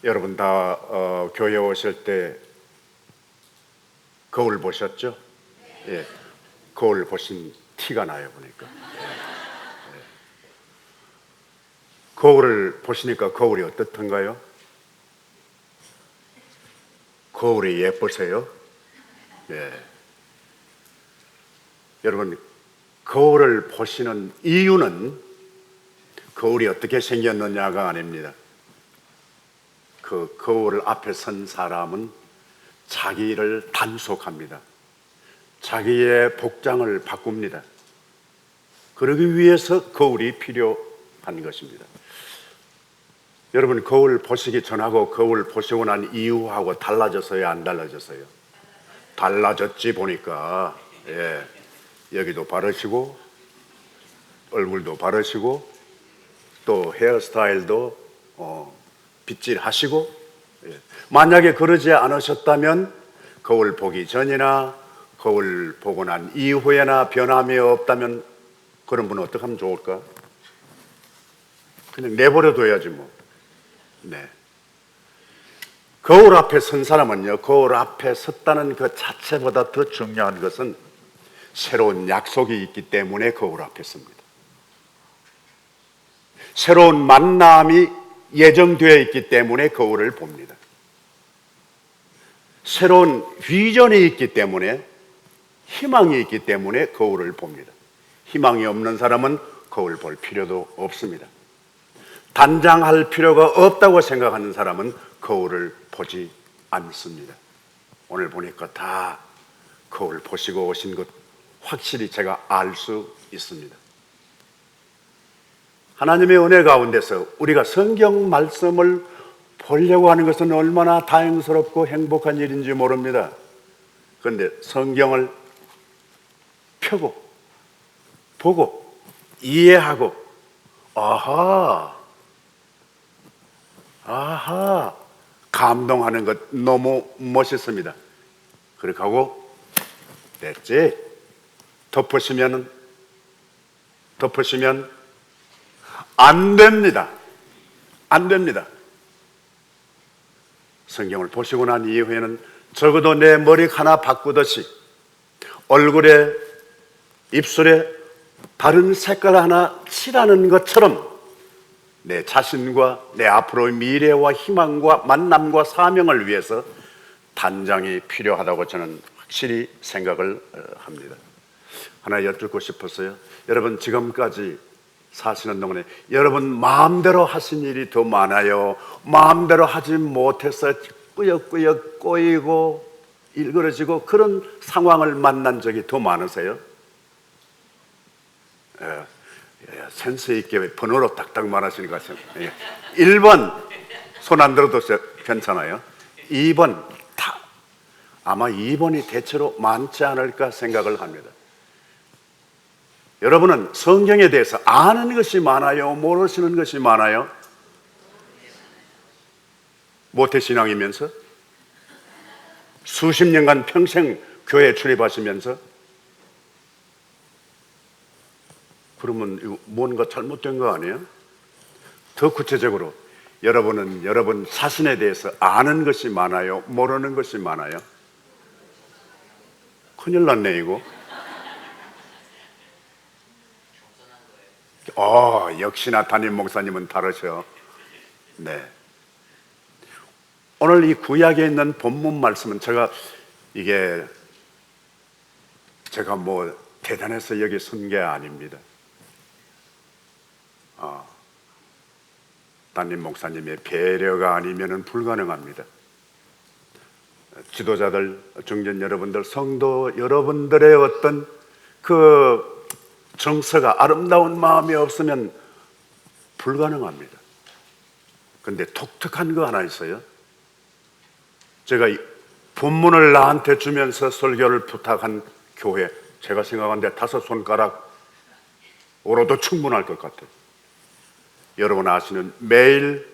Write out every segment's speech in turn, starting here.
여러분 다 교회 오실 때 거울 보셨죠? 예, 거울 보신 티가 나요 보니까. 거울을 보시니까 거울이 어떻던가요? 거울이 예쁘세요? 예. 여러분, 거울을 보시는 이유는 거울이 어떻게 생겼느냐가 아닙니다. 그 거울 앞에 선 사람은 자기를 단속합니다. 자기의 복장을 바꿉니다. 그러기 위해서 거울이 필요한 것입니다. 여러분, 거울 보시기 전하고 거울 보시고 난 이후하고 달라졌어요? 안 달라졌어요? 달라졌지 보니까. 예, 여기도 바르시고 얼굴도 바르시고 또 헤어스타일도 빗질하시고. 예. 만약에 그러지 않으셨다면 거울 보기 전이나 거울 보고 난 이후에나 변함이 없다면 그런 분은 어떻게 하면 좋을까? 그냥 내버려 둬야지 뭐. 네. 거울 앞에 선 사람은요, 거울 앞에 섰다는 그 자체보다 더 중요한 것은 새로운 약속이 있기 때문에 거울 앞에 섭니다. 새로운 만남이 예정되어 있기 때문에 거울을 봅니다. 새로운 비전이 있기 때문에, 희망이 있기 때문에 거울을 봅니다. 희망이 없는 사람은 거울 볼 필요도 없습니다. 단장할 필요가 없다고 생각하는 사람은 거울을 보지 않습니다. 오늘 보니까 다 거울 보시고 오신 것 확실히 제가 알 수 있습니다. 하나님의 은혜 가운데서 우리가 성경 말씀을 보려고 하는 것은 얼마나 다행스럽고 행복한 일인지 모릅니다. 그런데 성경을 펴고 보고 이해하고 아하 감동하는 것 너무 멋있습니다. 그렇게 하고 됐지? 덮으시면 안 됩니다. 안 됩니다. 성경을 보시고 난 이후에는 적어도 내 머리 하나 바꾸듯이 얼굴에 입술에 다른 색깔 하나 칠하는 것처럼 내 자신과 내 앞으로의 미래와 희망과 만남과 사명을 위해서 단장이 필요하다고 저는 확실히 생각을 합니다. 하나 여쭙고 싶었어요. 여러분 지금까지 사시는 동안에 여러분 마음대로 하신 일이 더 많아요? 마음대로 하지 못해서 꾸역꾸역 꼬이고 일그러지고 그런 상황을 만난 적이 더 많으세요? 센스 있게 번호로 딱딱 말하시는 것 같아요. 1번 손 안 들어도 괜찮아요. 2번 아마 2번이 대체로 많지 않을까 생각을 합니다. 여러분은 성경에 대해서 아는 것이 많아요? 모르시는 것이 많아요? 모태신앙이면서 수십 년간 평생 교회 출입하시면서 그러면 뭔가 잘못된 거 아니에요? 더 구체적으로 여러분은 여러분 자신에 대해서 아는 것이 많아요? 모르는 것이 많아요? 큰일 났네 이거. 역시나 담임 목사님은 다르셔. 네. 오늘 이 구약에 있는 본문 말씀은 제가 뭐 대단해서 여기 쓴 게 아닙니다. 담임 목사님의 배려가 아니면 불가능합니다. 지도자들, 중전 여러분들, 성도 여러분들의 어떤 그 정서가 아름다운 마음이 없으면 불가능합니다. 그런데 독특한 거 하나 있어요. 제가 본문을 나한테 주면서 설교를 부탁한 교회, 제가 생각하는데 5손가락으로도 충분할 것 같아요. 여러분 아시는 매일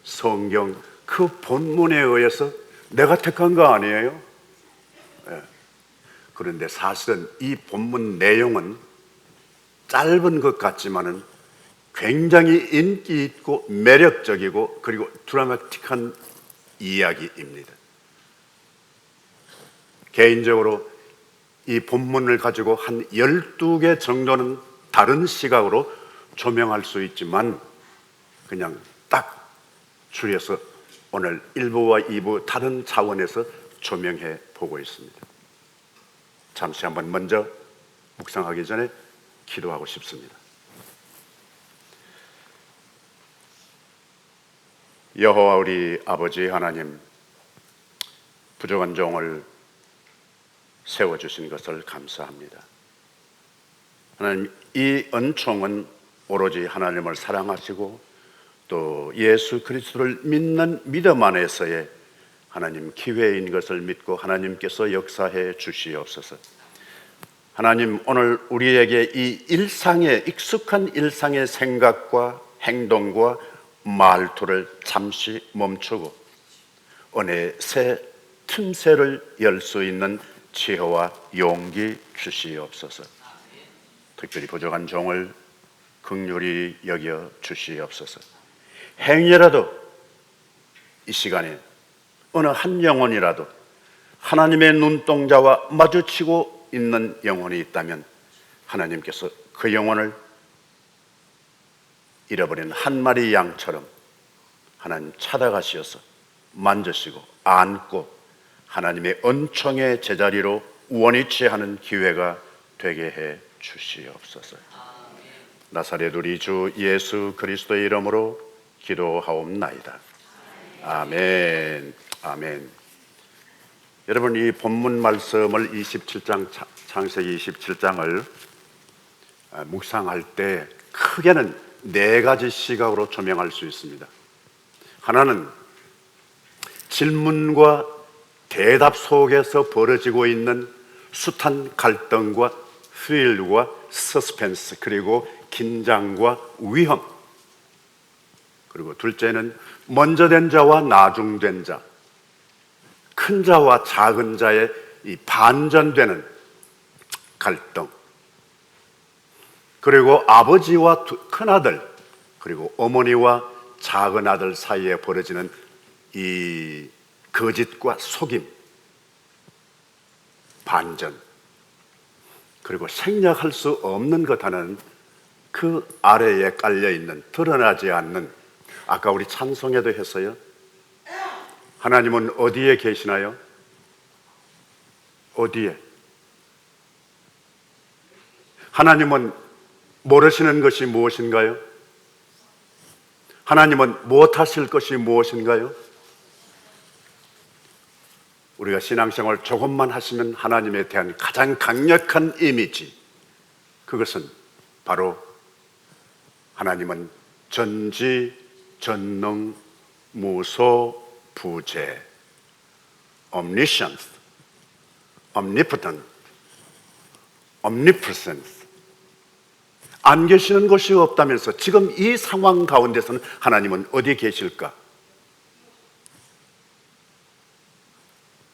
성경 그 본문에 의해서 내가 택한 거 아니에요? 네. 그런데 사실은 이 본문 내용은 짧은 것 같지만은 굉장히 인기 있고 매력적이고 그리고 드라마틱한 이야기입니다. 개인적으로 이 본문을 가지고 한 12개 정도는 다른 시각으로 조명할 수 있지만 그냥 딱 줄여서 오늘 1부와 2부 다른 차원에서 조명해 보고 있습니다. 잠시 한번 먼저 묵상하기 전에 기도하고 싶습니다. 여호와 우리 아버지 하나님, 부족한 종을 세워주신 것을 감사합니다. 하나님, 이 은총은 오로지 하나님을 사랑하시고 또 예수 그리스도를 믿는 믿음 안에서의 하나님 기회인 것을 믿고 하나님께서 역사해 주시옵소서. 하나님, 오늘 우리에게 이 일상의 익숙한 일상의 생각과 행동과 말투를 잠시 멈추고 은혜의 새 틈새를 열 수 있는 지혜와 용기 주시옵소서. 특별히 부족한 종을 긍휼히 여겨 주시옵소서. 행여라도 이 시간에 어느 한 영혼이라도 하나님의 눈동자와 마주치고 있는 영혼이 있다면 하나님께서 그 영혼을 잃어버린 한 마리 양처럼 하나님 찾아가시어서 만지시고 안고 하나님의 은총의 제자리로 원위치 하는 기회가 되게 해 주시옵소서. 나사렛 우리 주 예수 그리스도의 이름으로 기도하옵나이다. 아멘. 아멘. 여러분, 이 본문 말씀을 27장 창세기 27장을 묵상할 때 크게는 네 가지 시각으로 조명할 수 있습니다. 하나는 질문과 대답 속에서 벌어지고 있는 숱한 갈등과 스릴과 서스펜스, 그리고 긴장과 위험. 그리고 둘째는 먼저 된 자와 나중된 자, 큰 자와 작은 자의 이 반전되는 갈등. 그리고 아버지와 큰아들, 그리고 어머니와 작은 아들 사이에 벌어지는 이 거짓과 속임, 반전. 그리고 생략할 수 없는 것 하나는 그 아래에 깔려있는, 드러나지 않는, 아까 우리 찬송에도 했어요. 하나님은 어디에 계시나요? 어디에? 하나님은 모르시는 것이 무엇인가요? 하나님은 못하실 것이 무엇인가요? 우리가 신앙생활 조금만 하시면 하나님에 대한 가장 강력한 이미지, 그것은 바로 하나님은 전지, 전능, 무소, 부재, omniscience, omnipotent, omnipresence. 안 계시는 것이 없다면서 지금 이 상황 가운데서는 하나님은 어디 계실까?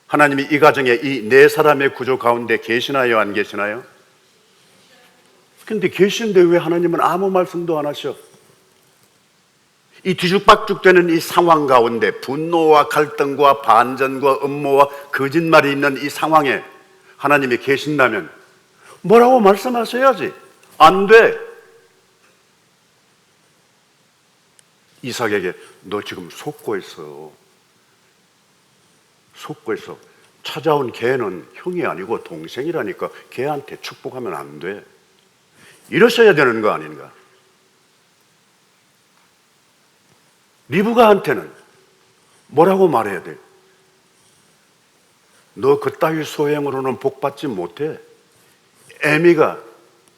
하나님이 이 가정에 이 네 사람의 구조 가운데 계시나요? 안 계시나요? 근데 계시는데 왜 하나님은 아무 말씀도 안 하셔? 이 뒤죽박죽되는 이 상황 가운데 분노와 갈등과 반전과 음모와 거짓말이 있는 이 상황에 하나님이 계신다면 뭐라고 말씀하셔야지. 안 돼. 이삭에게 너 지금 속고 있어. 속고 있어. 찾아온 개는 형이 아니고 동생이라니까 개한테 축복하면 안 돼. 이러셔야 되는 거 아닌가? 리브가한테는 뭐라고 말해야 돼? 너 그따위 소행으로는 복받지 못해. 에미가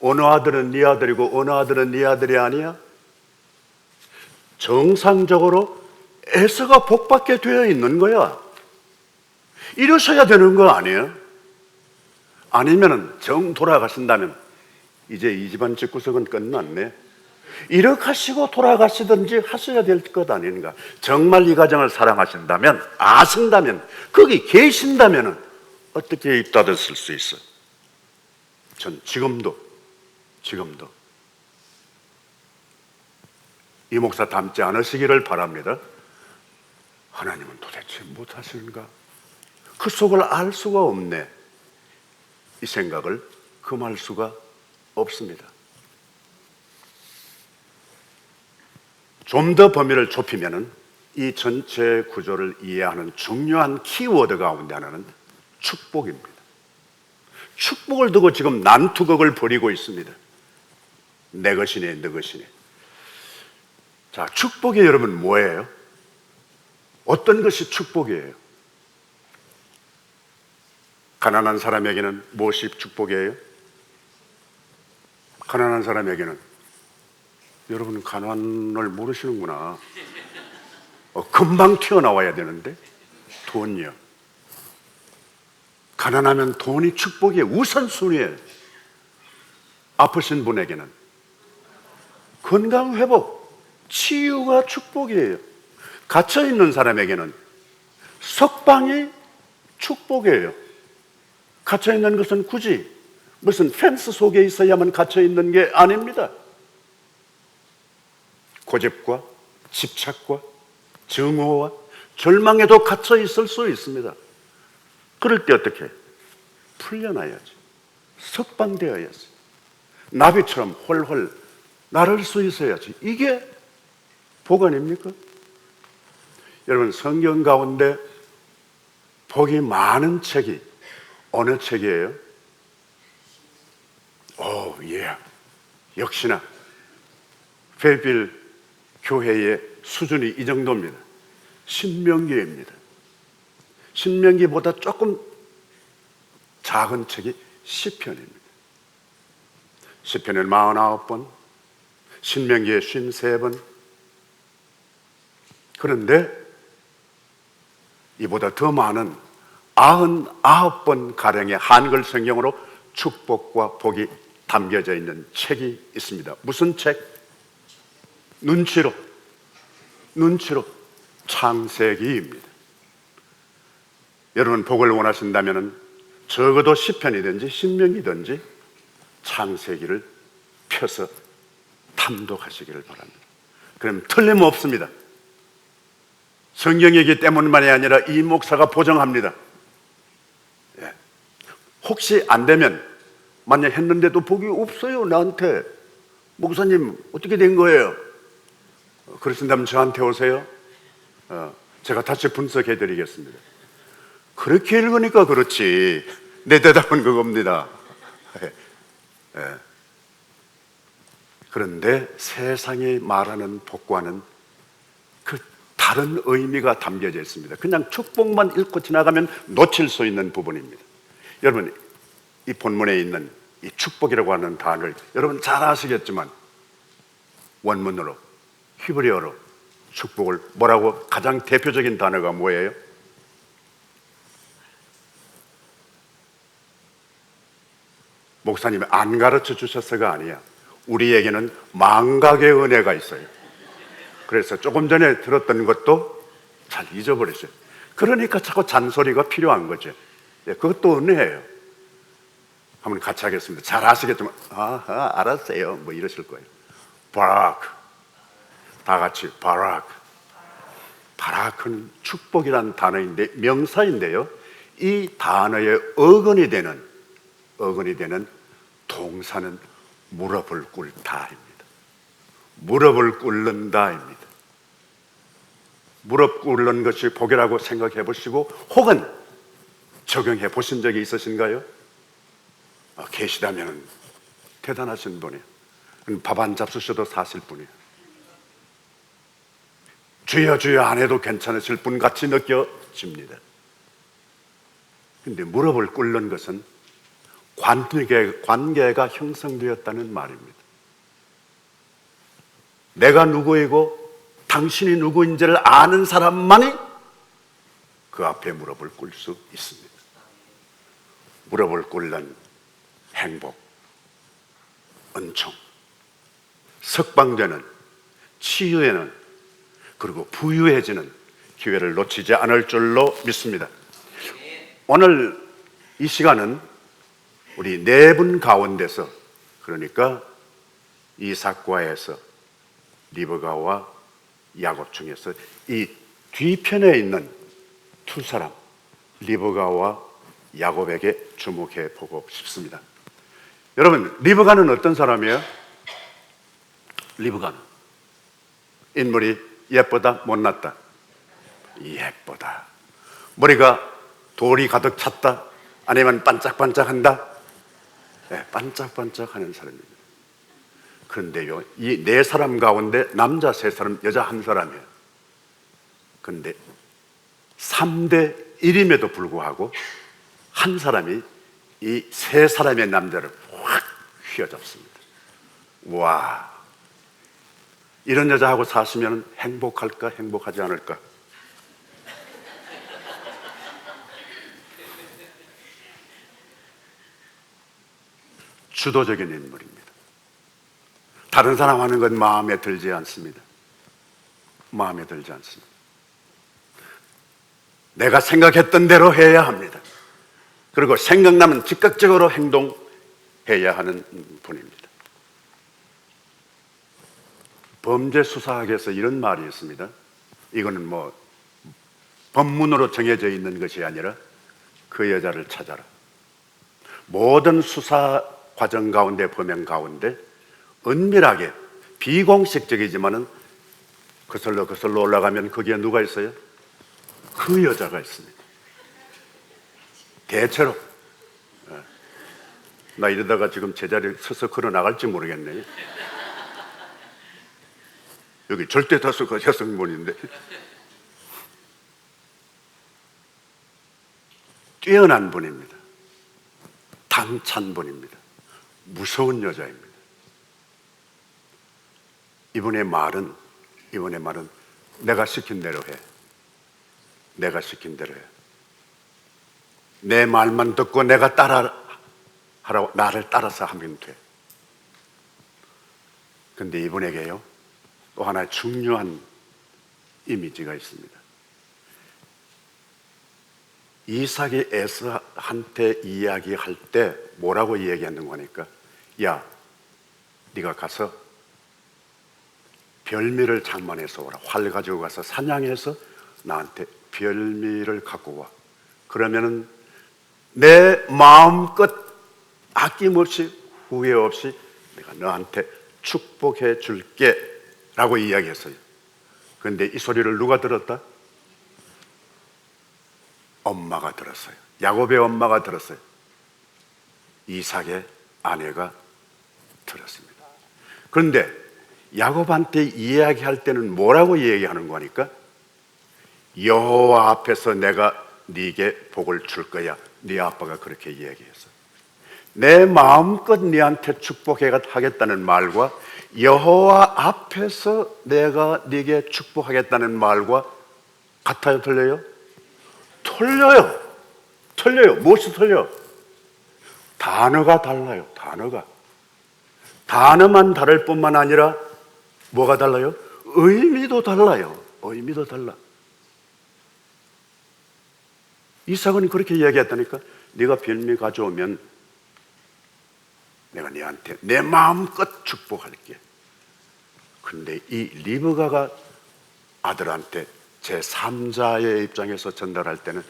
어느 아들은 네 아들이고 어느 아들은 네 아들이 아니야? 정상적으로 에서가 복받게 되어 있는 거야. 이러셔야 되는 거 아니에요? 아니면은 정 돌아가신다면 이제 이 집안 집구석은 끝났네. 이렇게 하시고 돌아가시든지 하셔야 될 것 아닌가? 정말 이 가정을 사랑하신다면, 아신다면, 거기 계신다면 어떻게 입 닫았을 수 있어? 전 지금도 이 목사 닮지 않으시기를 바랍니다. 하나님은 도대체 못하시는가? 그 속을 알 수가 없네. 이 생각을 금할 수가 없습니다. 좀 더 범위를 좁히면은 이 전체 구조를 이해하는 중요한 키워드 가운데 하나는 축복입니다. 축복을 두고 지금 난투극을 벌이고 있습니다. 내 것이네, 너 것이네. 자, 축복이 여러분 뭐예요? 어떤 것이 축복이에요? 가난한 사람에게는 무엇이 축복이에요? 가난한 사람에게는, 여러분 가난을 모르시는구나. 금방 튀어나와야 되는데 돈이요. 가난하면 돈이 축복의 우선순위예요. 아프신 분에게는 건강 회복, 치유가 축복이에요. 갇혀 있는 사람에게는 석방이 축복이에요. 갇혀 있는 것은 굳이 무슨 펜스 속에 있어야만 갇혀 있는 게 아닙니다. 고집과 집착과 증오와 절망에도 갇혀 있을 수 있습니다. 그럴 때 어떻게? 풀려나야지. 석방되어야지. 나비처럼 홀홀 날을 수 있어야지. 이게 복 아닙니까? 여러분, 성경 가운데 복이 많은 책이 어느 책이에요? 예. 역시나 페이빌 교회의 수준이 이 정도입니다. 신명기입니다. 신명기보다 조금 작은 책이 시편입니다. 시편은 49번, 신명기에 53번. 그런데 이보다 더 많은 99번 가량의 한글 성경으로 축복과 복이 담겨져 있는 책이 있습니다. 무슨 책? 눈치로 창세기입니다. 여러분 복을 원하신다면 적어도 시편이든지 신명이든지 창세기를 펴서 탐독하시기를 바랍니다. 그럼 틀림없습니다. 성경이기 때문만이 아니라 이 목사가 보장합니다. 혹시 안 되면, 만약 했는데도 복이 없어요 나한테, 목사님 어떻게 된 거예요? 그러신다면 저한테 오세요. 제가 다시 분석해 드리겠습니다. 그렇게 읽으니까 그렇지. 내 대답은 그겁니다. 그런데 세상이 말하는 복과는 그 다른 의미가 담겨져 있습니다. 그냥 축복만 읽고 지나가면 놓칠 수 있는 부분입니다. 여러분, 이 본문에 있는 이 축복이라고 하는 단어를 여러분 잘 아시겠지만 원문으로 히브리어로 축복을 뭐라고, 가장 대표적인 단어가 뭐예요? 목사님이 안 가르쳐 주셔서가 아니야. 우리에게는 망각의 은혜가 있어요. 그래서 조금 전에 들었던 것도 잘 잊어버렸어요. 그러니까 자꾸 잔소리가 필요한 거죠. 그것도 은혜예요. 한번 같이 하겠습니다. 잘 아시겠지만, 아하, 알았어요. 뭐 이러실 거예요. 바라크. 다 같이 바라크. 바라크는 축복이라는 단어인데, 명사인데요. 이 단어의 어근이 되는 동사는 무릎을 꿇다입니다. 무릎을 꿇는다입니다. 무릎 꿇는 것이 복이라고 생각해 보시고, 혹은 적용해 보신 적이 있으신가요? 계시다면 대단하신 분이에요. 밥 안 잡수셔도 사실 분이에요. 주여 주여 안 해도 괜찮으실 분 같이 느껴집니다. 그런데 무릎을 꿇는 것은 관계가 형성되었다는 말입니다. 내가 누구이고 당신이 누구인지를 아는 사람만이 그 앞에 무릎을 꿇을 수 있습니다. 무릎을 꿇는 행복, 은총, 석방되는, 치유에는, 그리고 부유해지는 기회를 놓치지 않을 줄로 믿습니다. 오늘 이 시간은 우리 네 분 가운데서, 그러니까 이삭과에서, 리브가와 야곱 중에서 이 뒤편에 있는 두 사람, 리브가와 야곱에게 주목해 보고 싶습니다. 여러분, 리브가는 어떤 사람이에요? 리브가는 인물이 예쁘다, 못났다? 예쁘다. 머리가 돌이 가득 찼다, 아니면 반짝반짝한다? 네, 반짝반짝하는 사람입니다. 그런데요, 이 네 사람 가운데 남자 세 사람, 여자 한 사람이에요. 그런데 3대 1임에도 불구하고 한 사람이 이 세 사람의 남자를 확 휘어잡습니다. 와, 이런 여자하고 사시면 행복할까, 행복하지 않을까? 주도적인 인물입니다. 다른 사람 하는 건 마음에 들지 않습니다. 마음에 들지 않습니다. 내가 생각했던 대로 해야 합니다. 그리고 생각나면 즉각적으로 행동해야 하는 분입니다. 범죄수사학에서 이런 말이 있습니다. 이거는 뭐 법문으로 정해져 있는 것이 아니라 그 여자를 찾아라. 모든 수사 과정 가운데, 범행 가운데 은밀하게 비공식적이지만은 거슬러 올라가면 거기에 누가 있어요? 그 여자가 있습니다. 대체로. 나 이러다가 지금 제자리에 서서 걸어 나갈지 모르겠네요. 여기 절대 다수가 여성분인데. 뛰어난 분입니다. 당찬 분입니다. 무서운 여자입니다. 이분의 말은 내가 시킨 대로 해. 내가 시킨 대로 해. 내 말만 듣고 내가 따라하라고, 나를 따라서 하면 돼. 근데 이분에게요, 또 하나 중요한 이미지가 있습니다. 이삭이 에서한테 이야기할 때 뭐라고 이야기하는 거니까, 야, 네가 가서 별미를 장만해서 오라. 활 가지고 가서 사냥해서 나한테 별미를 갖고 와. 그러면은 내 마음껏 아낌없이 후회 없이 내가 너한테 축복해 줄게 라고 이야기했어요. 그런데 이 소리를 누가 들었다? 엄마가 들었어요. 야곱의 엄마가 들었어요. 이삭의 아내가 들었습니다. 그런데 야곱한테 이야기할 때는 뭐라고 이야기하는 거니까? 여호와 앞에서 내가 네게 복을 줄 거야. 네 아빠가 그렇게 이야기했어. 내 마음껏 네한테 축복하겠다는 말과 여호와 앞에서 내가 네게 축복하겠다는 말과 같아요, 틀려요? 틀려요. 무엇이 틀려? 단어가 달라요. 단어만 다를 뿐만 아니라 뭐가 달라요? 의미도 달라요. 의미도 달라. 이삭은 그렇게 이야기했다니까. 네가 별미 가져오면 내가 네한테 내 마음껏 축복할게. 근데 이 리브가가 아들한테 제3자의 입장에서 전달할 때는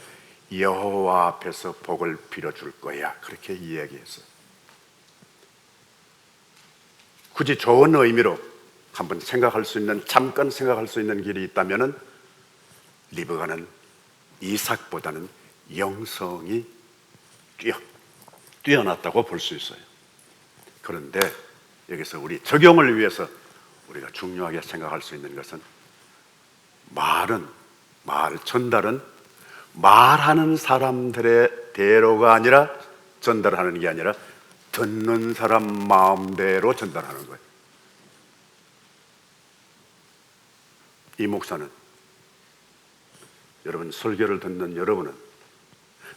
여호와 앞에서 복을 빌어줄 거야. 그렇게 이야기했어요. 굳이 좋은 의미로 한번 잠깐 생각할 수 있는 길이 있다면은 리브가는 이삭보다는 영성이 뛰어났다고 볼 수 있어요. 그런데 여기서 우리 적용을 위해서 우리가 중요하게 생각할 수 있는 것은 전달은 말하는 사람들의 대로가 아니라 전달하는 게 아니라 듣는 사람 마음대로 전달하는 거예요. 이 목사는, 여러분 설교를 듣는 여러분은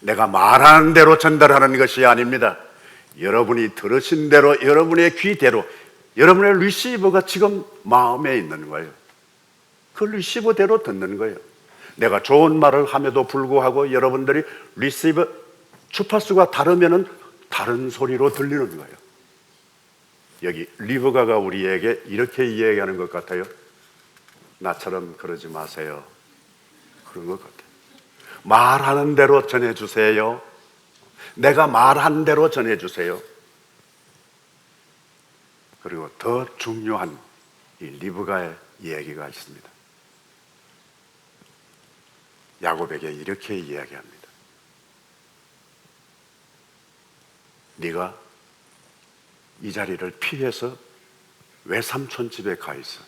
내가 말하는 대로 전달하는 것이 아닙니다. 여러분이 들으신 대로, 여러분의 귀대로, 여러분의 리시버가 지금 마음에 있는 거예요. 그 리시버대로 듣는 거예요. 내가 좋은 말을 함에도 불구하고 여러분들이 리시버 주파수가 다르면은 다른 소리로 들리는 거예요. 여기 리브가가 우리에게 이렇게 이야기하는 것 같아요. 나처럼 그러지 마세요. 그런 것 같아요. 말하는 대로 전해주세요. 내가 말한 대로 전해주세요. 그리고 더 중요한 이 리브가의 이야기가 있습니다. 야곱에게 이렇게 이야기합니다. 네가 이 자리를 피해서 외삼촌 집에 가 있어.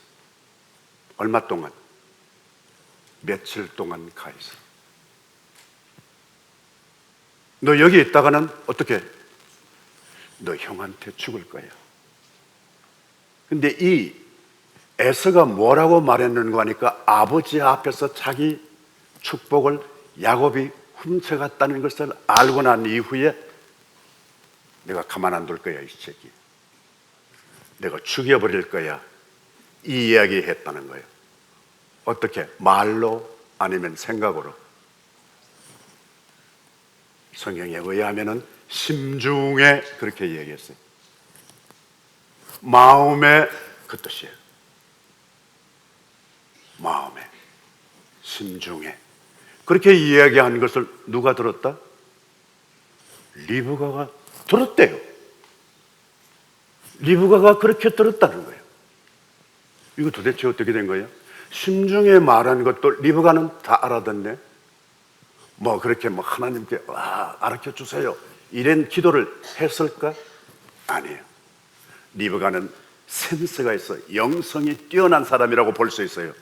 얼마 동안? 며칠 동안 가 있어. 너 여기 있다가는 어떻게? 너 형한테 죽을 거야. 근데 이 에서가 뭐라고 말했는가 하니까 아버지 앞에서 자기 축복을 야곱이 훔쳐갔다는 것을 알고 난 이후에 내가 가만 안 둘 거야, 이 새끼. 내가 죽여버릴 거야. 이 이야기 했다는 거예요. 어떻게? 말로 아니면 생각으로? 성경에 의하면은 심중에 그렇게 얘기했어요. 마음에 그 뜻이에요. 마음에, 심중에. 그렇게 이야기한 것을 누가 들었다? 리브가가 들었대요. 리브가가 그렇게 들었다는 거예요. 이거 도대체 어떻게 된 거예요? 심중에 말한 것도 리브가는 다 알아듣네. 뭐 그렇게 뭐 하나님께 알아켜 주세요 이런 기도를 했을까? 아니에요. 리브가는 센스가 있어 영성이 뛰어난 사람이라고 볼 수 있어요.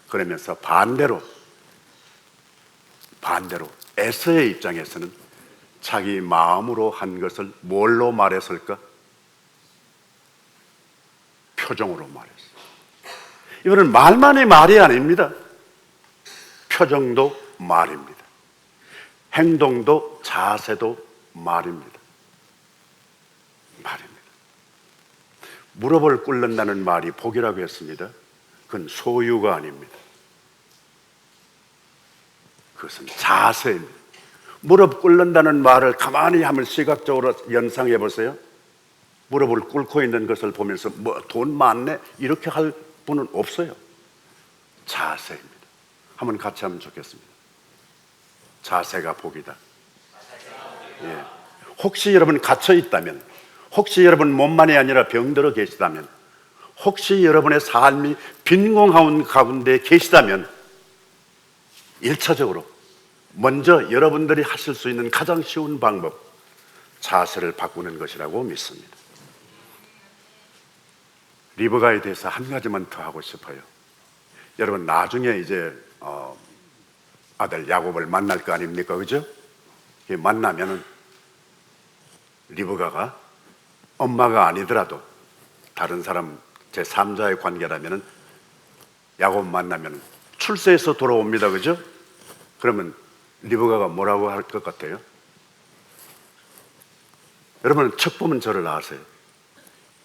그러면서 반대로 에서의 입장에서는 자기 마음으로 한 것을 뭘로 말했을까? 표정으로 말했어요. 이거는 말만이 말이 아닙니다. 표정도 말입니다. 행동도 자세도 말입니다. 말입니다. 무릎을 꿇는다는 말이 복이라고 했습니다. 그건 소유가 아닙니다. 그것은 자세입니다. 무릎 꿇는다는 말을 가만히 한번 시각적으로 연상해 보세요. 무릎을 꿇고 있는 것을 보면서 뭐 돈 많네 이렇게 할 분은 없어요. 자세입니다. 한번 같이 하면 좋겠습니다. 자세가 복이다. 예. 혹시 여러분 갇혀 있다면, 혹시 여러분 몸만이 아니라 병들어 계시다면, 혹시 여러분의 삶이 빈곤한 가운데 계시다면 1차적으로 먼저 여러분들이 하실 수 있는 가장 쉬운 방법, 자세를 바꾸는 것이라고 믿습니다. 리브가에 대해서 한 가지만 더 하고 싶어요. 여러분 나중에 이제 아들 야곱을 만날 거 아닙니까? 그죠? 만나면은 리브가가 엄마가 아니더라도 다른 사람 제3자의 관계라면은 야곱 만나면 출세해서 돌아옵니다. 그죠? 그러면 리브가가 뭐라고 할 것 같아요? 여러분 척 보면 저를 아세요.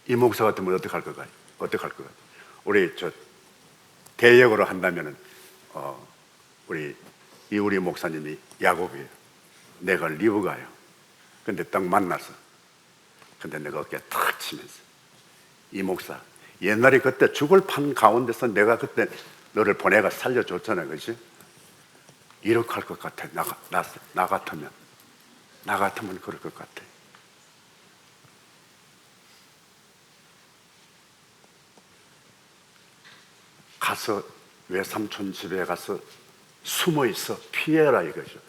이 목사 같으면 어떻게 할 것 같아요? 어떻게 할 것 같아요? 우리 저 대역으로 한다면은 우리 이우리 목사님이 야곱이에요. 내가 리브가예요. 근데 딱 만나서 근데 내가 어깨 탁 치면서 이 목사 옛날에 그때 죽을 판 가운데서 내가 그때 너를 보내가 살려줬잖아. 그렇지? 이렇게 할 것 같아. 나 같으면 그럴 것 같아. 가서 외삼촌 집에 가서 숨어 있어. 피해라 이거죠.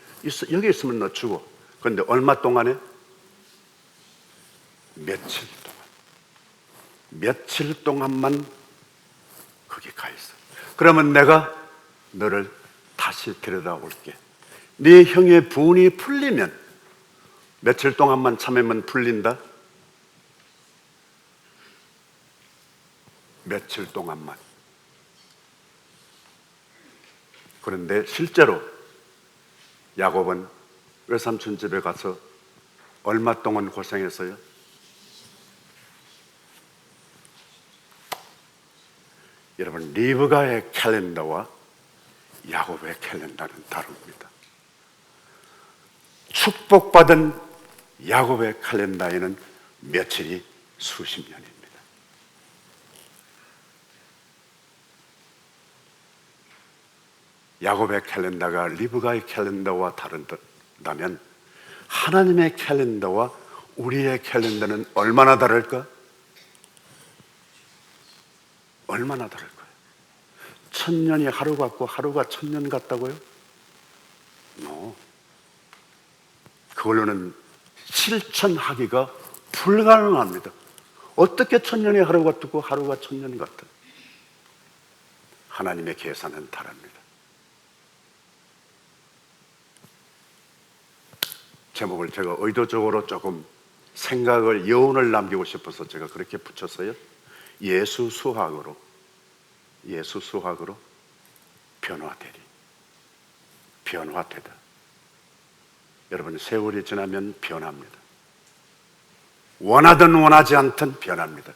여기 있으면 너 죽어. 그런데 얼마 동안에? 며칠 동안만 거기 가 있어. 그러면 내가 너를 다시 데려다 올게. 네 형의 분이 풀리면 며칠 동안만 참으면 풀린다? 며칠 동안만. 그런데 실제로 야곱은 외삼촌 집에 가서 얼마 동안 고생했어요? 여러분 리브가의 캘린더와 야곱의 캘린더는 다릅니다. 축복받은 야곱의 캘린더에는 며칠이 수십 년입니다. 야곱의 캘린더가 리브가의 캘린더와 다른다면 하나님의 캘린더와 우리의 캘린더는 얼마나 다를까? 얼마나 다를까요? 1000년이 하루 같고 하루가 1000년 같다고요? 그걸로는 실천하기가 불가능합니다. 어떻게 1000년이 하루 같고 하루가 1000년 같아? 하나님의 계산은 다릅니다. 제목을 제가 의도적으로 조금 생각을, 여운을 남기고 싶어서 제가 그렇게 붙였어요. 예수 수학으로 변화되리. 변화되다. 여러분, 세월이 지나면 변합니다. 원하든 원하지 않든 변합니다.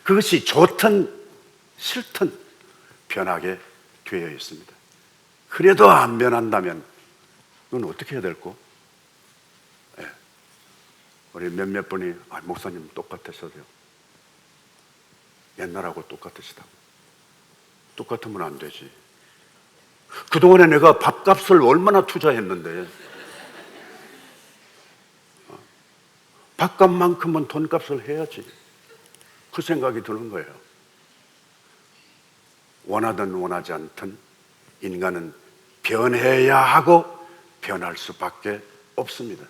그것이 좋든 싫든 변하게 되어 있습니다. 그래도 안 변한다면 그건 어떻게 해야 될까? 우리 몇몇 분이 목사님 똑같으셔도요. 옛날하고 똑같으시다고. 똑같으면 안 되지. 그동안에 내가 밥값을 얼마나 투자했는데 밥값만큼은 돈값을 해야지. 그 생각이 드는 거예요. 원하든 원하지 않든 인간은 변해야 하고 변할 수밖에 없습니다.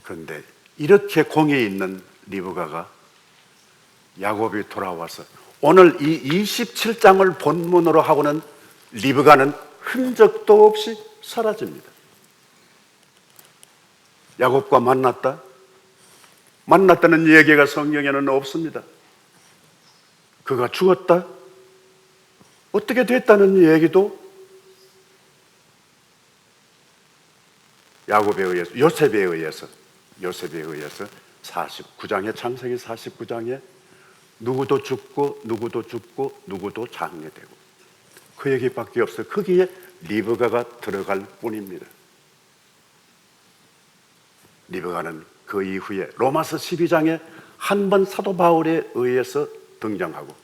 그런데 이렇게 공이 있는 리브가가 야곱이 돌아와서 오늘 이 27장을 본문으로 하고는 리브가는 흔적도 없이 사라집니다. 야곱과 만났다는 얘기가 성경에는 없습니다. 그가 죽었다? 어떻게 됐다는 얘기도 요셉에 의해서 49장에, 창세기 49장에 누구도 죽고 누구도 장례되고 그 얘기밖에 없어요. 거기에 리브가가 들어갈 뿐입니다. 리브가는 그 이후에 로마서 12장에 한 번 사도 바울에 의해서 등장하고,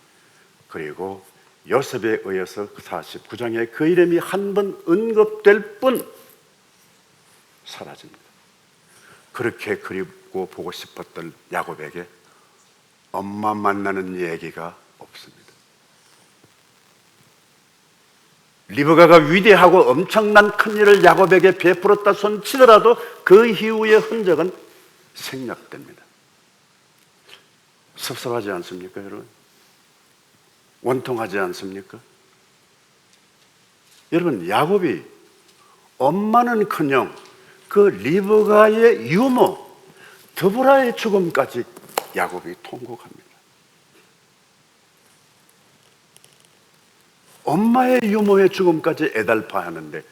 그리고 요셉에 의해서 49장에 그 이름이 한 번 언급될 뿐 사라집니다. 그렇게 그리고 보고 싶었던 야곱에게 엄마 만나는 얘기가 없습니다. 리브가가 위대하고 엄청난 큰일을 야곱에게 베풀었다 손치더라도 그 이후의 흔적은 생략됩니다. 섭섭하지 않습니까, 여러분? 원통하지 않습니까? 여러분, 야곱이 엄마는커녕 그 리브가의 유모, 드보라의 죽음까지 야곱이 통곡합니다. 엄마의 유모의 죽음까지 애달파 하는데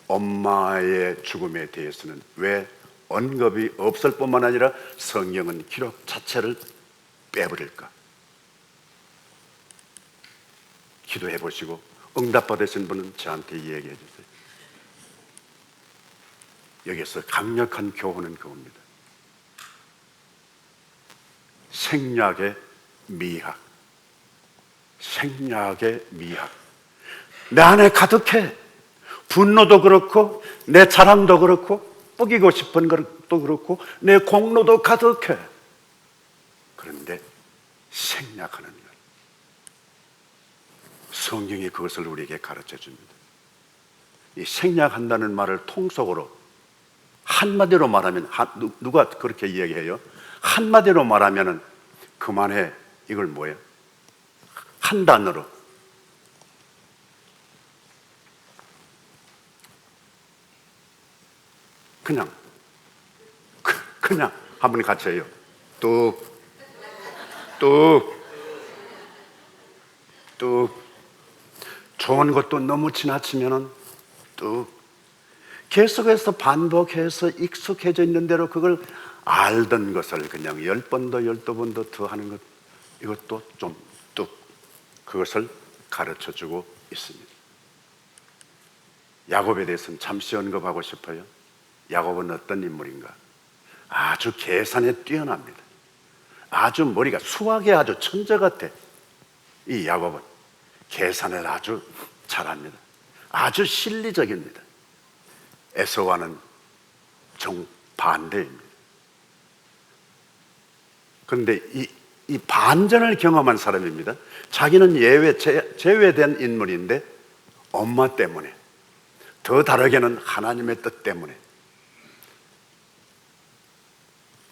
엄마의 죽음에 대해서는 왜 언급이 없을 뿐만 아니라 성경은 기록 자체를 빼버릴까? 기도해 보시고 응답 받으신 분은 저한테 얘기해 주세요. 여기서 강력한 교훈은 그겁니다. 생략의 미학. 내 안에 가득해. 분노도 그렇고 내 자랑도 그렇고 뿌기고 싶은 것도 그렇고 내 공로도 가득해. 그런데 생략하는 것, 성경이 그것을 우리에게 가르쳐 줍니다. 이 생략한다는 말을 통속으로 한마디로 말하면, 누가 그렇게 이야기해요? 한마디로 말하면은 그만해. 이걸 뭐예요? 한 단어로 그냥 한번 같이 해요. 뚝 좋은 것도 너무 지나치면은 뚝 계속해서 반복해서 익숙해져 있는 대로 그걸 알던 것을 그냥 10번도 12번도 더 하는 것, 이것도 좀 뚝, 그것을 가르쳐주고 있습니다. 야곱에 대해서는 잠시 언급하고 싶어요. 야곱은 어떤 인물인가? 아주 계산에 뛰어납니다. 아주 머리가 수학에 아주 천재 같아. 이 야곱은 계산을 아주 잘합니다. 아주 실리적입니다. 에서와는 정반대입니다. 그런데 이 반전을 경험한 사람입니다. 자기는 제외된 인물인데 엄마 때문에, 더 다르게는 하나님의 뜻 때문에,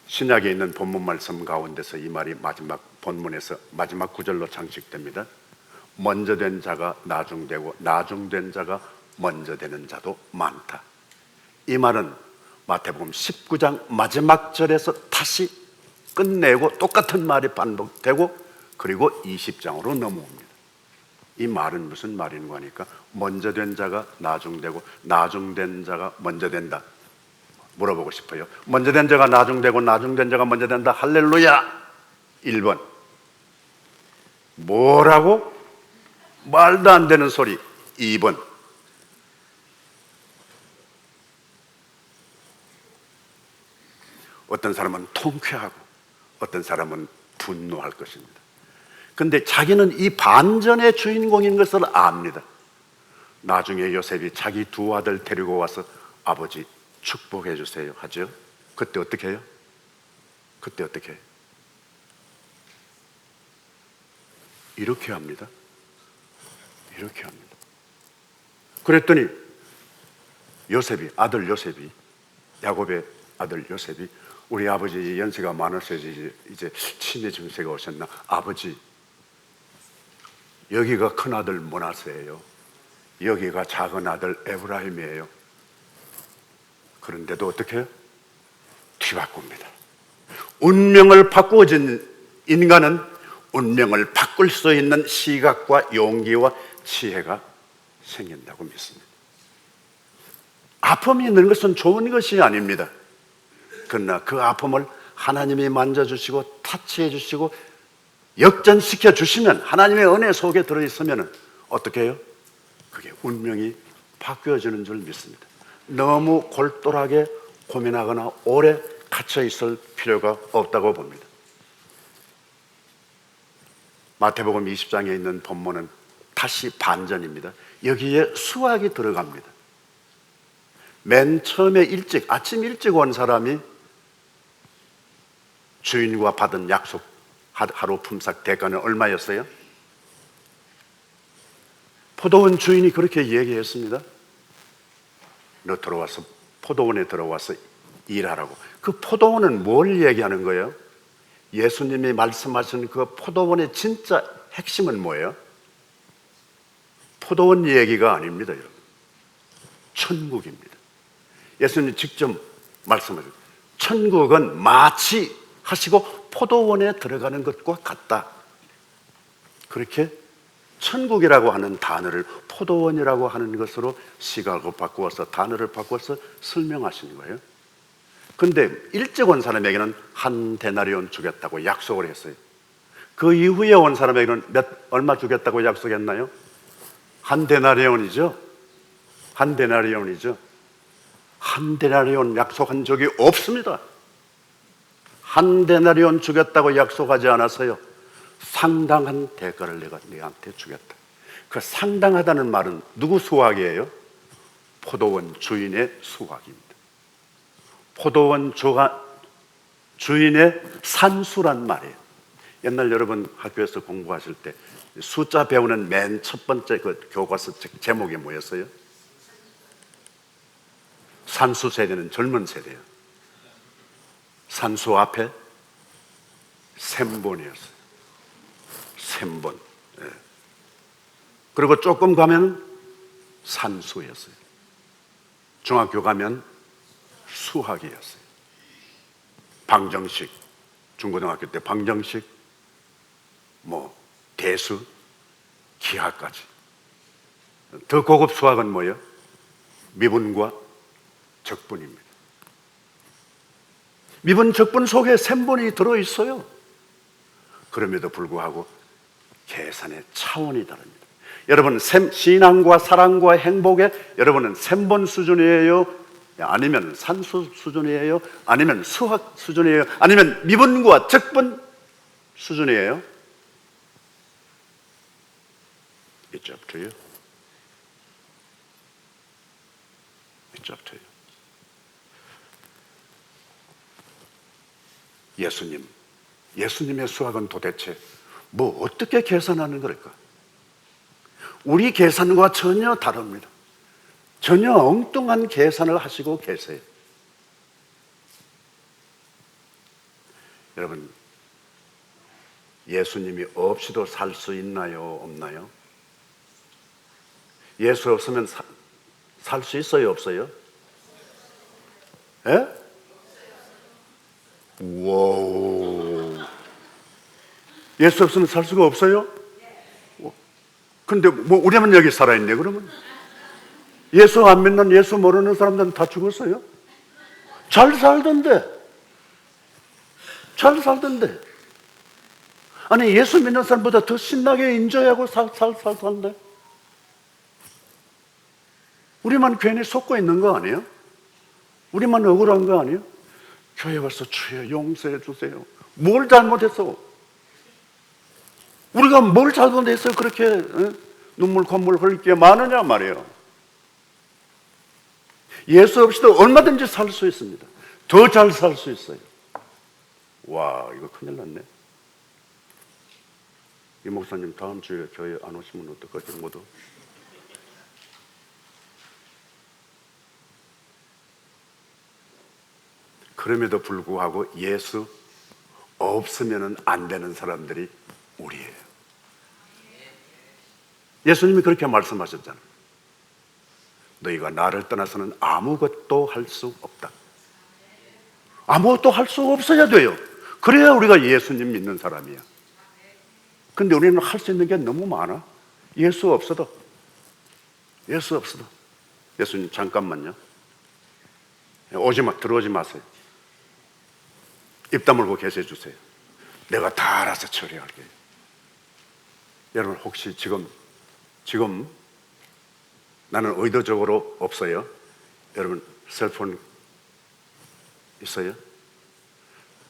신약에 있는 본문 말씀 가운데서 이 말이 마지막 본문에서 마지막 구절로 장식됩니다. 먼저 된 자가 나중되고 나중된 자가 먼저 되는 자도 많다. 이 말은 마태복음 19장 마지막 절에서 다시 끝내고 똑같은 말이 반복되고 그리고 20장으로 넘어옵니다. 이 말은 무슨 말인가 하니까 먼저 된 자가 나중되고 나중된 자가 먼저 된다. 물어보고 싶어요. 먼저 된 자가 나중되고 나중된 자가 먼저 된다. 할렐루야. 1번. 뭐라고? 말도 안 되는 소리. 2번. 어떤 사람은 통쾌하고 어떤 사람은 분노할 것입니다. 그런데 자기는 이 반전의 주인공인 것을 압니다. 나중에 요셉이 자기 두 아들 데리고 와서 아버지 축복해 주세요 하죠. 그때 어떻게 해요? 그때 어떻게 해요? 이렇게 합니다. 이렇게 합니다. 그랬더니 아들 요셉이, 야곱의 아들 요셉이, 우리 아버지 연세가 많아서 이제 치매 증세가 오셨나? 아버지, 여기가 큰 아들 므낫세예요. 여기가 작은 아들 에브라임이에요. 그런데도 어떻게 해요? 뒤바꿉니다. 운명을 바꾸어진 인간은 운명을 바꿀 수 있는 시각과 용기와 지혜가 생긴다고 믿습니다. 아픔이 있는 것은 좋은 것이 아닙니다. 그러나 그 아픔을 하나님이 만져주시고 타치해 주시고 역전시켜 주시면, 하나님의 은혜 속에 들어있으면 어떻게 해요? 그게 운명이 바뀌어지는 줄 믿습니다. 너무 골똘하게 고민하거나 오래 갇혀 있을 필요가 없다고 봅니다. 마태복음 20장에 있는 본문은 다시 반전입니다. 여기에 수학이 들어갑니다. 맨 처음에 아침 일찍 온 사람이 주인과 받은 약속, 하루 품삯 대가는 얼마였어요? 포도원 주인이 그렇게 얘기했습니다. 너 포도원에 들어와서 일하라고. 그 포도원은 뭘 얘기하는 거예요? 예수님이 말씀하신 그 포도원의 진짜 핵심은 뭐예요? 포도원 얘기가 아닙니다, 여러분. 천국입니다. 예수님이 직접 말씀하셨어요. 천국은 마치 하시고 포도원에 들어가는 것과 같다. 그렇게 천국이라고 하는 단어를 포도원이라고 하는 것으로 시각을 바꾸어서, 단어를 바꾸어서 설명하시는 거예요. 그런데 일찍 온 사람에게는 한 데나리온 주겠다고 약속을 했어요. 그 이후에 온 사람에게는 얼마 주겠다고 약속했나요? 한 데나리온이죠. 한 데나리온이죠. 한 데나리온 약속한 적이 없습니다. 한 데나리온 주겠다고 약속하지 않았어요. 상당한 대가를 내가 너한테 주겠다. 그 상당하다는 말은 누구 수확이에요? 포도원 주인의 수확입니다. 포도원 주인의 산수란 말이에요. 옛날 여러분 학교에서 공부하실 때 숫자 배우는 맨 첫 번째 그 교과서 제목이 뭐였어요? 산수 세대는 젊은 세대예요. 산수 앞에 셈본이었어요. 셈본. 예. 그리고 조금 가면 산수였어요. 중학교 가면 수학이었어요. 방정식, 중고등학교 때 방정식, 대수, 기하까지. 더 고급 수학은 뭐예요? 미분과 적분입니다. 미분, 적분 속에 셈본이 들어있어요. 그럼에도 불구하고 계산의 차원이 다릅니다. 여러분, 신앙과 사랑과 행복에 여러분은 셈본 수준이에요? 아니면 산수 수준이에요? 아니면 수학 수준이에요? 아니면 미분과 적분 수준이에요? It's up to you. It's up to you. 예수님의 수학은 도대체 뭐 어떻게 계산하는 걸까? 우리 계산과 전혀 다릅니다. 전혀 엉뚱한 계산을 하시고 계세요. 여러분, 예수님이 없이도 살 수 있나요? 없나요? 예수 없으면 살 수 있어요? 없어요? 예? 와우. 예수 없으면 살 수가 없어요? 근데 뭐 우리만 여기 살아있네 그러면? 예수 안 믿는, 예수 모르는 사람들은 다 죽었어요? 잘 살던데. 아니 예수 믿는 사람보다 더 신나게 인조하고 살던데. 우리만 괜히 속고 있는 거 아니에요? 우리만 억울한 거 아니에요? 교회 와서 주여 용서해 주세요. 뭘 잘못했어? 우리가 뭘 잘못했어요? 그렇게 눈물 콧물 흘릴 게 많으냐 말이에요. 예수 없이도 얼마든지 살 수 있습니다. 더 잘 살 수 있어요. 와, 이거 큰일 났네. 이 목사님 다음 주에 교회 안 오시면 어떡하지 모두? 그럼에도 불구하고 예수 없으면 안 되는 사람들이 우리예요. 예수님이 그렇게 말씀하셨잖아요. 너희가 나를 떠나서는 아무것도 할 수 없다. 아무것도 할 수 없어야 돼요. 그래야 우리가 예수님 믿는 사람이야. 근데 우리는 할 수 있는 게 너무 많아. 예수 없어도. 예수님 잠깐만요. 들어오지 마세요. 입 다물고 계셔 주세요. 내가 다 알아서 처리할게요. 여러분 혹시 지금 나는 의도적으로 없어요. 여러분 셀폰 있어요?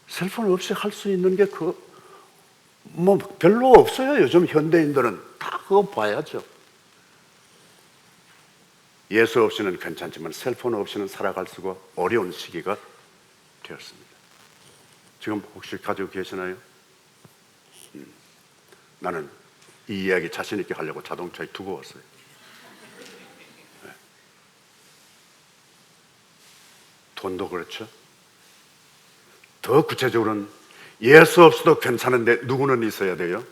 셀폰 없이 할 수 있는 게 뭐 별로 없어요. 요즘 현대인들은 다 그거 봐야죠. 예수 없이는 괜찮지만 셀폰 없이는 살아갈 수가 어려운 시기가 되었습니다. 지금 혹시 가지고 계시나요? 나는 이 이야기 자신 있게 하려고 자동차에 두고 왔어요. 네. 돈도 그렇죠. 더 구체적으로는 예수 없어도 괜찮은데 누구는 있어야 돼요?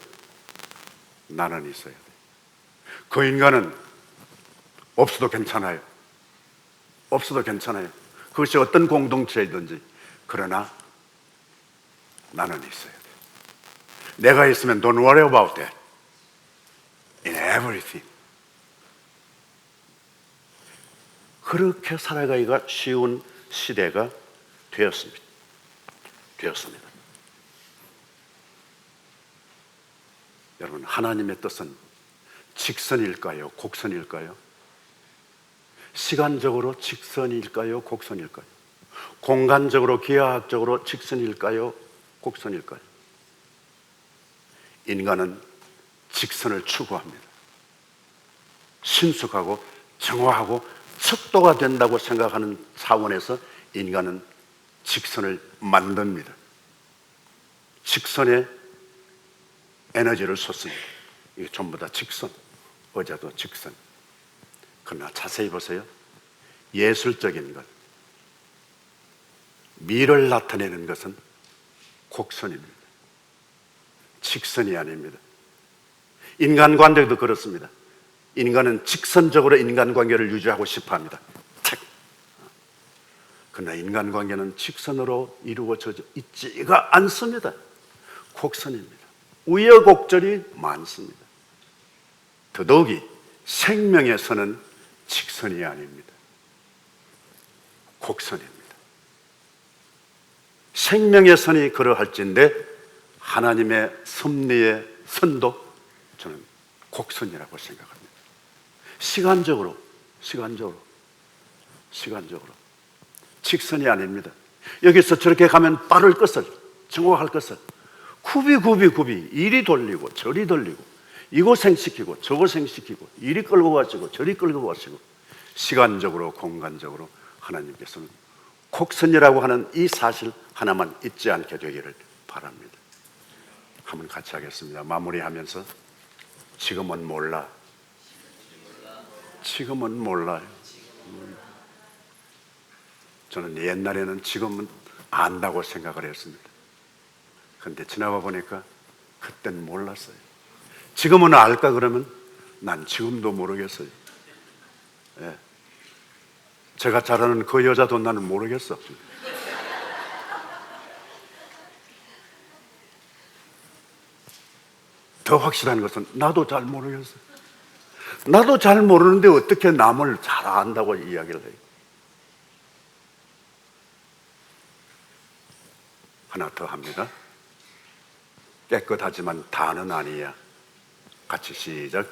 나는 있어야 돼요. 그 인간은 없어도 괜찮아요. 그것이 어떤 공동체이든지. 그러나 나는 있어야 돼요. 내가 있으면 don't worry about that. In everything. 그렇게 살아가기가 쉬운 시대가 되었습니다. 여러분, 하나님의 뜻은 직선일까요? 곡선일까요? 시간적으로 직선일까요? 곡선일까요? 공간적으로 기하학적으로 직선일까요? 곡선일까요? 인간은 직선을 추구합니다. 신속하고 정확하고 척도가 된다고 생각하는 차원에서 인간은 직선을 만듭니다. 직선에 에너지를 쏟습니다. 이게 전부 다 직선. 의자도 직선. 그러나 자세히 보세요. 예술적인 것, 미를 나타내는 것은 곡선입니다. 직선이 아닙니다. 인간관계도 그렇습니다. 인간은 직선적으로 인간관계를 유지하고 싶어 합니다. 그러나 인간관계는 직선으로 이루어져 있지가 않습니다. 곡선입니다. 우여곡절이 많습니다. 더더욱이 생명에서는 직선이 아닙니다. 곡선입니다. 생명의 선이 그러할진데 하나님의 섭리의 선도 저는 곡선이라고 생각합니다. 시간적으로 직선이 아닙니다. 여기서 저렇게 가면 빠를 것을, 정확할 것을 굽이 이리 돌리고 저리 돌리고 이고생시키고 저고생시키고 이리 끌고 가시고 저리 끌고 가시고 시간적으로 공간적으로 하나님께서는 곡선이라고 하는 이 사실 하나만 잊지 않게 되기를 바랍니다. 한번 같이 하겠습니다. 마무리하면서 지금은 몰라. 지금은 몰라요. 저는 옛날에는 지금은 안다고 생각을 했습니다. 그런데 지나가 보니까 그땐 몰랐어요. 지금은 알까 그러면 난 지금도 모르겠어요. 예. 제가 잘 아는 그 여자도 나는 모르겠어. 더 확실한 것은 나도 잘 모르겠어. 나도 잘 모르는데 어떻게 남을 잘 안다고 이야기를 해요. 하나 더 합니다. 깨끗하지만 다는 아니야. 같이 시작.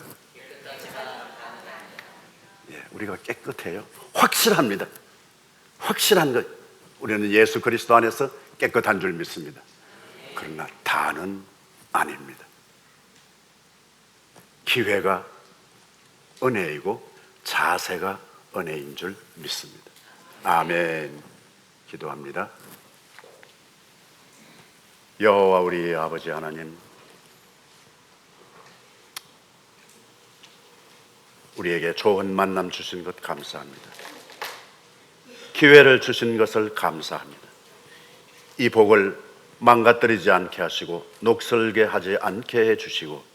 예, 우리가 깨끗해요. 확실합니다. 확실한 것. 우리는 예수 그리스도 안에서 깨끗한 줄 믿습니다. 그러나 다는 아닙니다. 기회가 은혜이고 자세가 은혜인 줄 믿습니다. 아멘. 기도합니다. 여호와 우리 아버지 하나님, 우리에게 좋은 만남 주신 것 감사합니다. 기회를 주신 것을 감사합니다. 이 복을 망가뜨리지 않게 하시고 녹슬게 하지 않게 해 주시고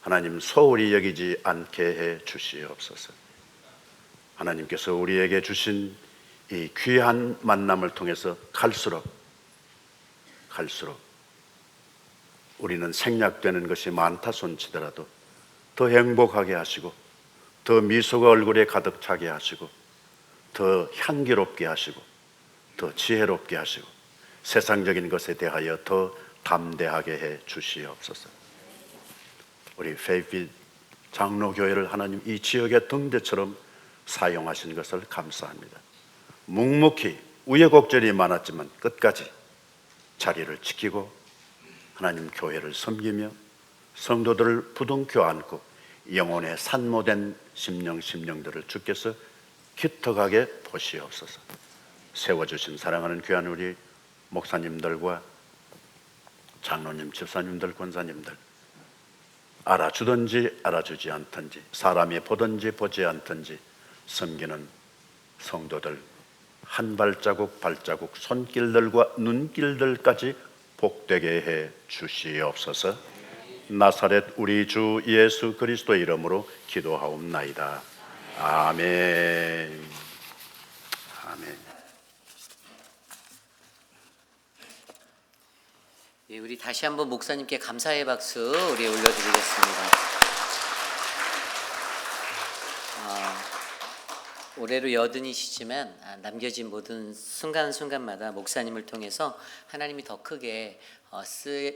하나님 소홀히 여기지 않게 해 주시옵소서. 하나님께서 우리에게 주신 이 귀한 만남을 통해서 갈수록 우리는 생략되는 것이 많다 손치더라도 더 행복하게 하시고 더 미소가 얼굴에 가득 차게 하시고 더 향기롭게 하시고 더 지혜롭게 하시고 세상적인 것에 대하여 더 담대하게 해 주시옵소서. 우리 페이필 장로교회를 하나님 이 지역의 등대처럼 사용하신 것을 감사합니다. 묵묵히 우여곡절이 많았지만 끝까지 자리를 지키고 하나님 교회를 섬기며 성도들을 부둥켜 안고 영혼의 산모된 심령들을 주께서 기특하게 보시옵소서. 세워주신 사랑하는 귀한 우리 목사님들과 장로님, 집사님들, 권사님들, 알아주든지 알아주지 않든지 사람이 보든지 보지 않든지 섬기는 성도들 한 발자국 손길들과 눈길들까지 복되게 해 주시옵소서. 나사렛 우리 주 예수 그리스도 이름으로 기도하옵나이다. 아멘. 아멘. 예, 우리 다시 한번 목사님께 감사의 박수 우리 올려드리겠습니다. 올해로 80이시지만 남겨진 모든 순간순간마다 목사님을 통해서 하나님이 더 크게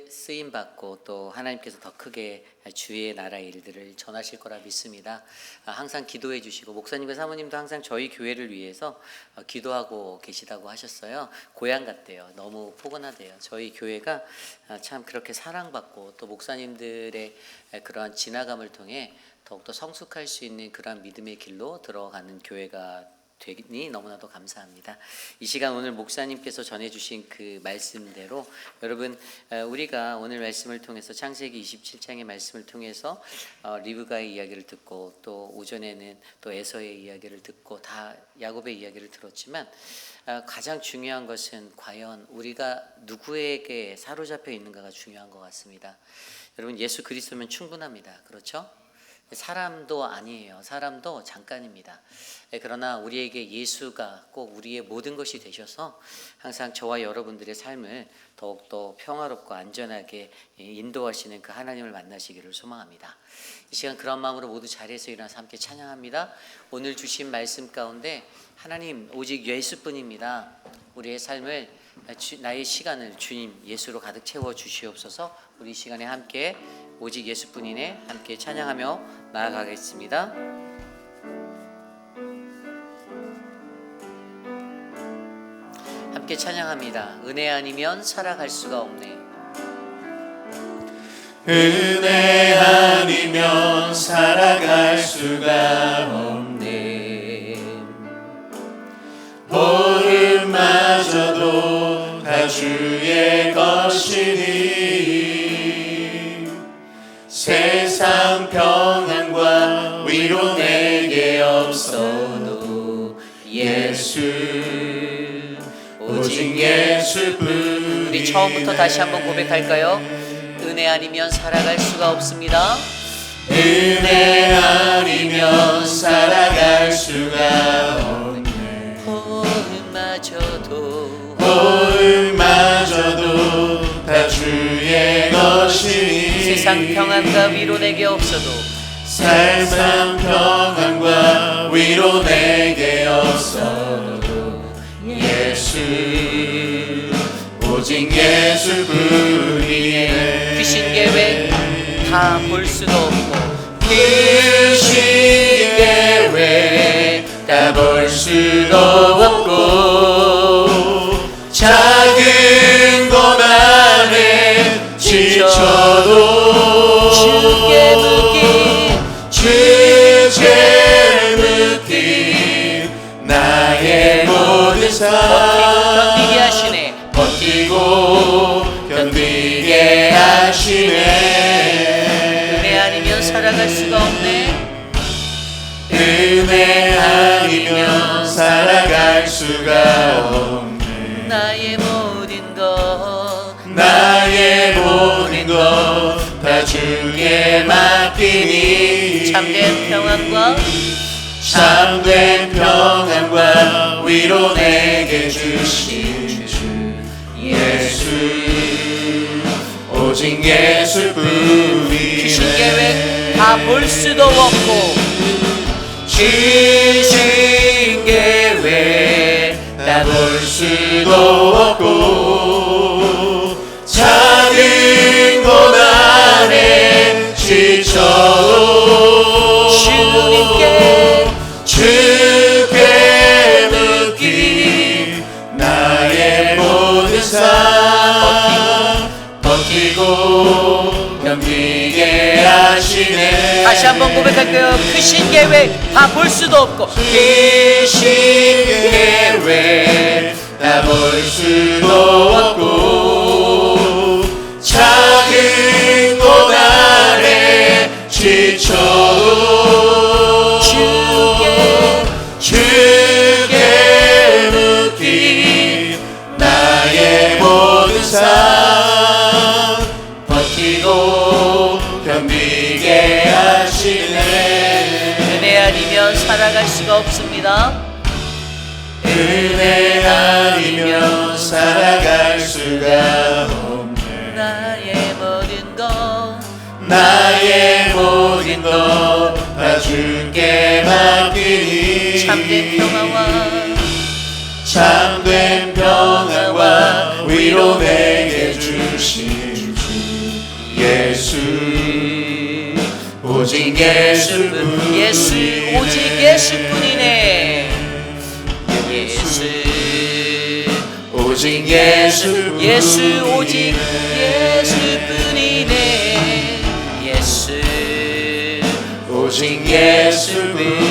쓰임받고 또 하나님께서 더 크게 주의 나라 일들을 전하실 거라 믿습니다. 항상 기도해 주시고 목사님과 사모님도 항상 저희 교회를 위해서 기도하고 계시다고 하셨어요. 고향 같대요. 너무 포근하대요. 저희 교회가 참 그렇게 사랑받고 또 목사님들의 그러한 지나감을 통해 더욱더 성숙할 수 있는 그런 믿음의 길로 들어가는 교회가 되니 너무나도 감사합니다. 이 시간 오늘 목사님께서 전해주신 그 말씀대로 여러분 우리가 오늘 말씀을 통해서 창세기 27장의 말씀을 통해서 리브가의 이야기를 듣고 또 오전에는 또 에서의 이야기를 듣고 다 야곱의 이야기를 들었지만 가장 중요한 것은 과연 우리가 누구에게 사로잡혀 있는가가 중요한 것 같습니다. 여러분 예수 그리스도면 충분합니다. 그렇죠? 사람도 아니에요. 사람도 잠깐입니다. 그러나 우리에게 예수가 꼭 우리의 모든 것이 되셔서 항상 저와 여러분들의 삶을 더욱더 평화롭고 안전하게 인도하시는 그 하나님을 만나시기를 소망합니다. 이 시간 그런 마음으로 모두 자리에서 일어나서 함께 찬양합니다. 오늘 주신 말씀 가운데 하나님 오직 예수뿐입니다. 우리의 삶을 나의 시간을 주님 예수로 가득 채워 주시옵소서. 우리 이 시간에 함께 오직 예수뿐이네 함께 찬양하며 나아가겠습니다. 함께 찬양합니다. 은혜 아니면 살아갈 수가 없네. 은혜 아니면 살아갈 수가 없네. 보름마저도 다 주의 것이니 세상 평안과 위로 내게 없어도 예수 오직 예수뿐. 우리 처음부터 다시 한번 고백할까요? 은혜 아니면 살아갈 수가 없습니다. 은혜 아니면 살아갈 수가 없네. 보름마저도 다 주의 것이니 세상 평안과 위로 내게 없어도 세상 평안과 위로 내게 없어도 예수 오직 예수뿐이네. 귀신 계획 다 볼 수도 없고 귀신 계획 다 볼 수도 없고 작은 고난에 지쳐도 주께 묻기 나의 모든 삶 견디게 하시네. 버티고 견디게 하시네. 은혜 아니면 살아갈 수가 없네. 은혜 아니면 살아갈 수가 없네. 나의 모든 것 다 주께 맡기니 참된 평안과 위로 내게 주신 주 예수 오직 예수뿐이네. 귀신 계획 다 볼 수도 없고 귀신 계획 다 볼 수도 없고 작은 고난에 지쳐도 주께 묻기 나의 모든 삶 버티고 견디게 하시네. 다시 한번 고백할게요. 귀신 계획 다 볼 수도 없고 귀신 계획 다 볼 수도 없고 작은 고난에 지쳐도 주께 묻기 나의 모든 삶 버티고 견디게 하시네. 은혜 아니면 살아갈 수가 없습니다. 은혜 아니면 살아갈 수가 없네. 나의 모든 것 다 주께 맡기니 참된 평안과 위로 내게 주신 주 예수 오직 예수뿐. 예수 오직 예수뿐이네. 예수 오직 예수뿐. 예수 오직 예수뿐이네. 예수 오직 예수뿐이네.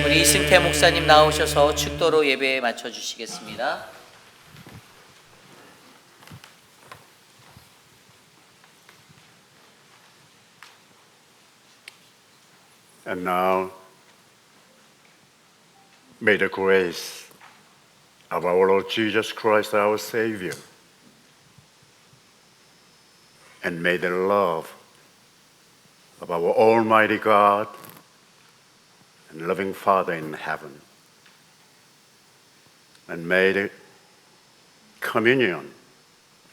우리 이승태 목사님 나오셔서 축도로 예배에 맞춰 주시겠습니다. And now, may the grace of our Lord Jesus Christ, our Savior, and may the love of our Almighty God and loving Father in heaven, and may the communion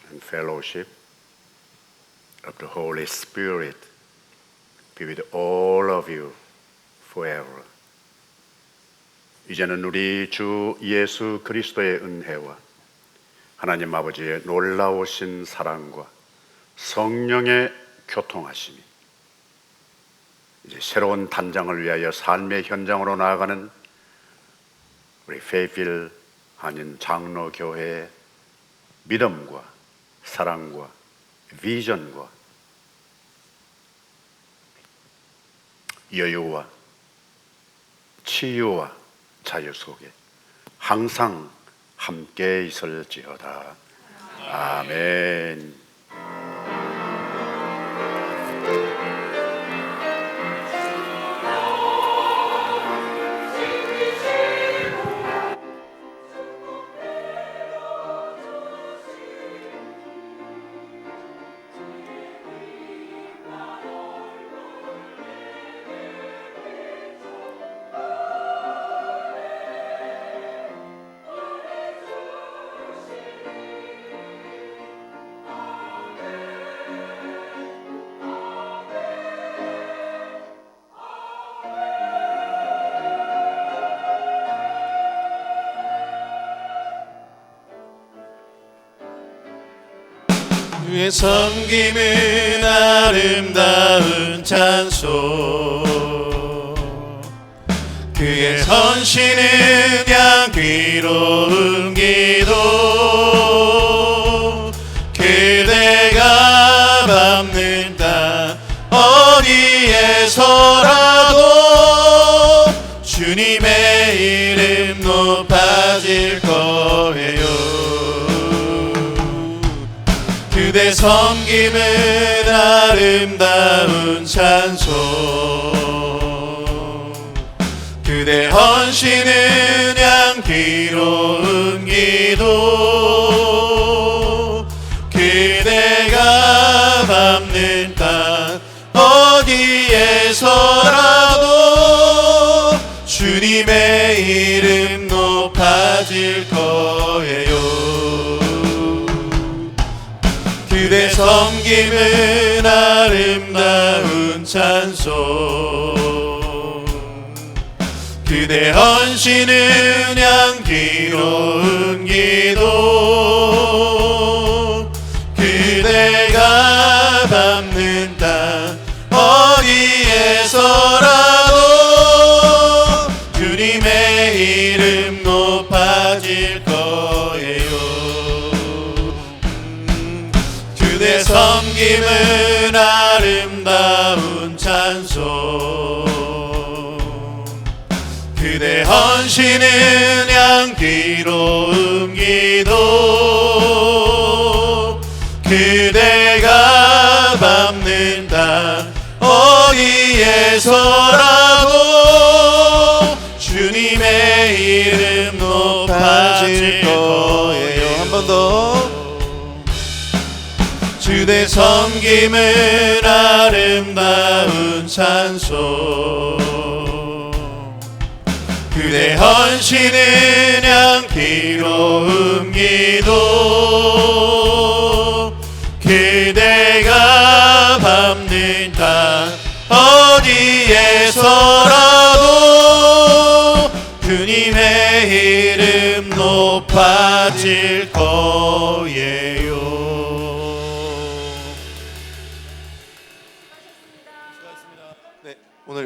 and fellowship of the Holy Spirit be with all of you forever. 이제는 우리 주 예수 그리스도의 은혜와 하나님 아버지의 놀라우신 사랑과 성령의 교통하심이 이제 새로운 단장을 위하여 삶의 현장으로 나아가는 우리 페이필 한인 장로교회의 믿음과 사랑과 비전과 여유와 치유와 자유 속에 항상 함께 있을지어다. 아멘. 주의 섬김은 아름다운 찬송, 그의 헌신은 향기로운 기도. 그대가 밟는 땅 어디에서라도 주님의 이름 높아질 거예요. 그대 섬김은 아름다운 찬송, 그대 헌신은 향기로운 기도. 그대가 밟는 땅 어디에서라도 주님의 이름 높아질 거예요. 그대 섬김은 아름다운 찬송, 그대 헌신은 향기로운 기도. 그대가 밟는 땅 어디에서라도 주님의 이름 높아질 거예요. 그대 섬김은 아름다운 찬송, 그대 헌신은 향기로운 기도. 그대가 밟는 땅 어디에서라도 주님의 이름 높아질 거예요. 한 번 더. 주대 섬김은 아름다운 찬송, 그대 헌신은 향기로운 기도. 그대가 밟는 땅 어디에서라도 주님의 이름 높아질 거예요.